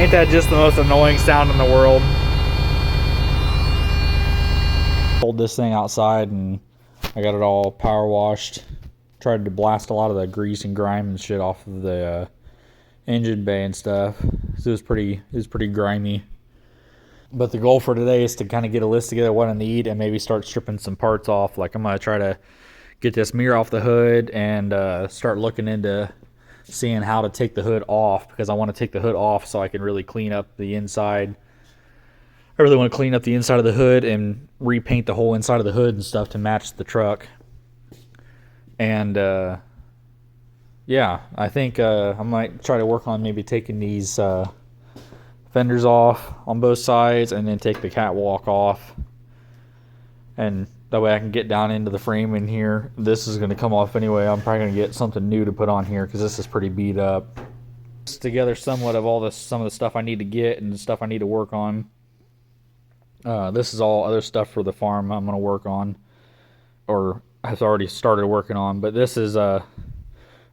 Ain't that just the most annoying sound in the world? Pulled this thing outside and I got it all power washed. Tried to blast a lot of the grease and grime and shit off of the engine bay and stuff. So it was pretty grimy. But the goal for today is to kind of get a list together what I need and maybe start stripping some parts off. Like I'm gonna try to get this mirror off the hood and start looking into seeing how to take the hood off, because I want to take the hood off so I can really clean up the inside. I really want to clean up the inside of the hood and repaint the whole inside of the hood and stuff to match the truck. And yeah, I think I might try to work on maybe taking these fenders off on both sides and then take the catwalk off, and that way I can get down into the frame in here. This is going to come off anyway. I'm probably going to get something new to put on here because this is pretty beat up. It's together somewhat of some of the stuff I need to get and the stuff I need to work on. This is all other stuff for the farm I'm going to work on, or has already started working on. But this is right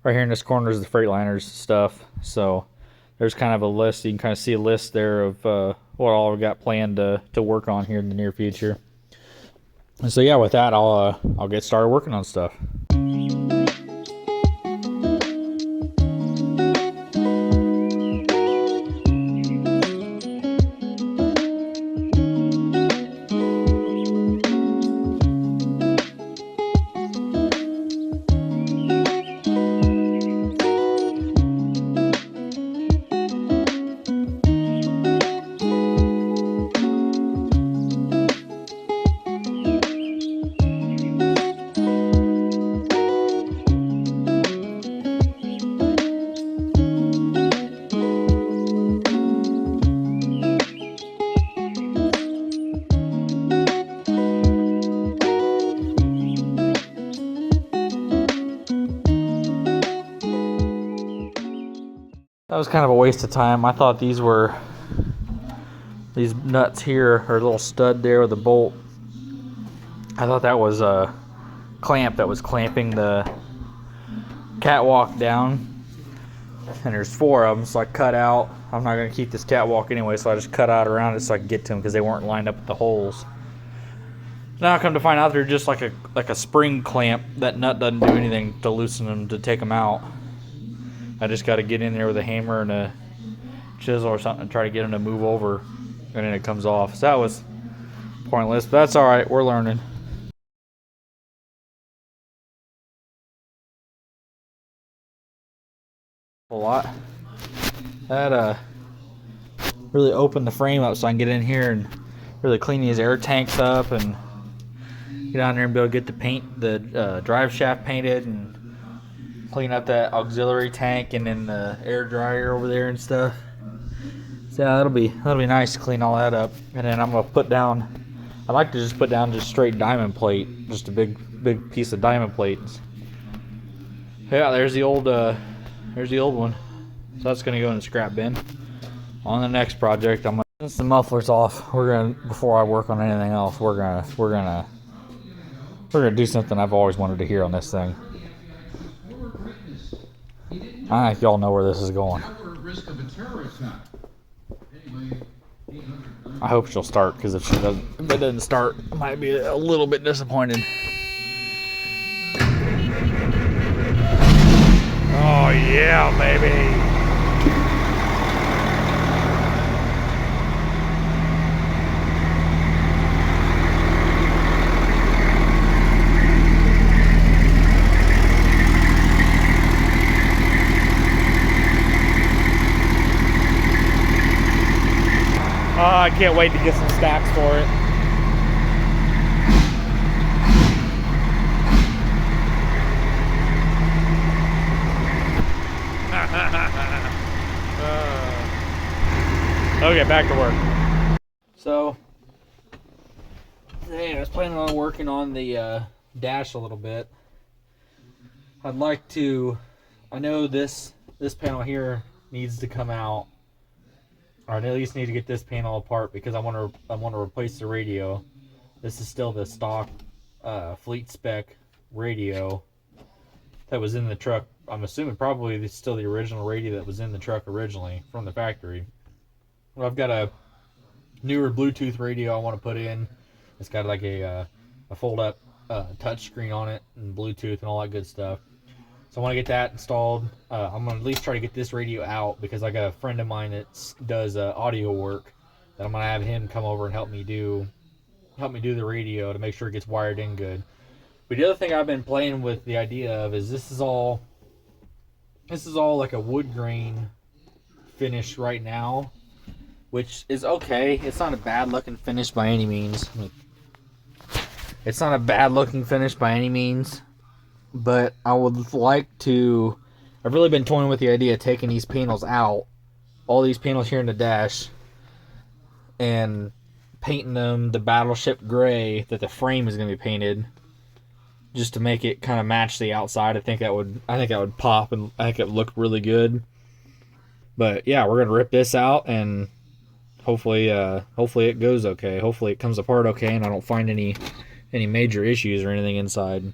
here in this corner is the Freightliners stuff. So there's kind of a list. You can kind of see a list there of what all I've got planned to work on here in the near future. And so yeah, with that, I'll get started working on stuff. That was kind of a waste of time. I thought these nuts here, or a little stud there with a bolt. I thought that was a clamp that was clamping the catwalk down. And there's 4 of them, so I cut out. I'm not going to keep this catwalk anyway, so I just cut out around it so I could get to them because they weren't lined up with the holes. Now I come to find out they're just like a spring clamp. That nut doesn't do anything to loosen them, to take them out. I just got to get in there with a hammer and a chisel or something and try to get them to move over, and then it comes off. So that was pointless, but that's all right. We're learning. A lot. That really opened the frame up so I can get in here and really clean these air tanks up and get down there and be able to get the drive shaft painted and clean up that auxiliary tank and then the air dryer over there and stuff. So yeah, that'll be nice to clean all that up. And then I'm gonna put down, I like to just put down just straight diamond plate, just a big piece of diamond plate. Yeah, there's the old one. So that's gonna go in the scrap bin. On the next project, since the muffler's off, before I work on anything else, we're gonna do something I've always wanted to hear on this thing. I think y'all know where this is going. I hope she'll start, because if it doesn't start, I might be a little bit disappointed. Oh yeah, baby. I can't wait to get some stacks for it. Okay, back to work. So, today I was planning on working on the dash a little bit. I'd like to, I know this panel here needs to come out. Or I at least need to get this panel apart because I want to replace the radio. This is still the stock fleet spec radio that was in the truck. I'm assuming probably it's still the original radio that was in the truck originally from the factory. I've got a newer Bluetooth radio I want to put in. It's got like a fold up touch screen on it and Bluetooth and all that good stuff. So I want to get that installed. I'm gonna at least try to get this radio out because I got a friend of mine that does audio work that I'm gonna have him come over and help me do the radio to make sure it gets wired in good. But the other thing I've been playing with the idea of is this is all like a wood grain finish right now, which is okay. It's not a bad looking finish by any means. It's not a bad looking finish by any means. But I would like to... I've really been toying with the idea of taking these panels out, all these panels here in the dash, and painting them the battleship gray that the frame is going to be painted, just to make it kind of match the outside. I think that would pop, and I think it would look really good. But yeah, we're going to rip this out, and hopefully it goes okay. Hopefully it comes apart okay, and I don't find any major issues or anything inside.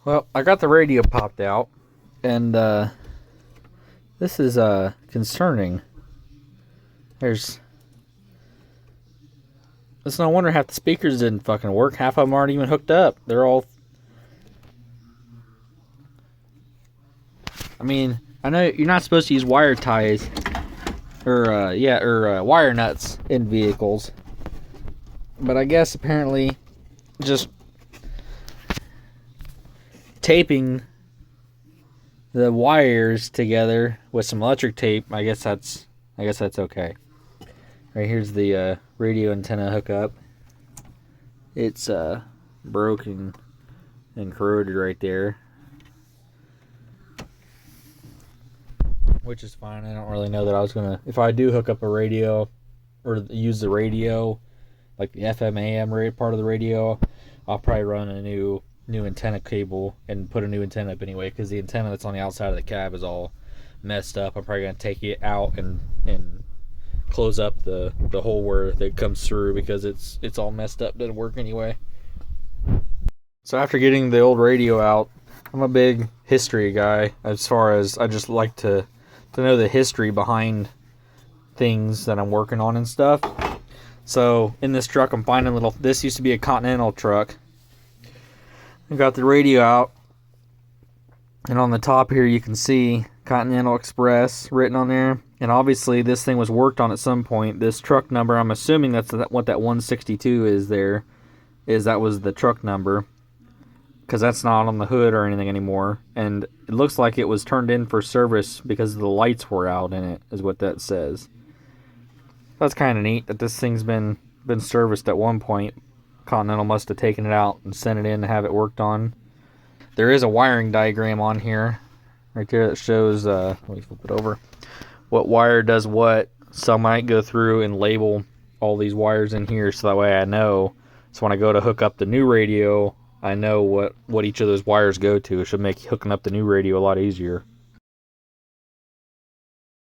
Well, I got the radio popped out, and this is concerning. It's no wonder half the speakers didn't fucking work. Half of them aren't even hooked up. They're all... I mean, I know you're not supposed to use wire ties or wire nuts in vehicles, but I guess apparently just taping the wires together with some electric tape, I guess that's okay. Right, here's the radio antenna hookup. It's broken and corroded right there, which is fine. I don't really know that I was gonna, if I do hook up a radio or use the radio, like the FM AM part of the radio, I'll probably run a new antenna cable and put a new antenna up anyway, because the antenna that's on the outside of the cab is all messed up. I'm probably gonna take it out and close up the hole where it comes through, because it's all messed up, doesn't work anyway. So after getting the old radio out, I'm a big history guy, as far as I just like to know the history behind things that I'm working on and stuff. So in this truck I'm finding this used to be a Continental truck. I got the radio out, and on the top here you can see Continental Express written on there, and obviously this thing was worked on at some point. This truck number, I'm assuming that's what that 162 is there, that was the truck number, because that's not on the hood or anything anymore, and it looks like it was turned in for service because the lights were out in it, is what that says. That's kind of neat that this thing's been serviced at one point. Continental must have taken it out and sent it in to have it worked on. There is a wiring diagram on here right there that shows, let me flip it over, what wire does what. So I might go through and label all these wires in here so that way I know. So when I go to hook up the new radio, I know what each of those wires go to. It should make hooking up the new radio a lot easier.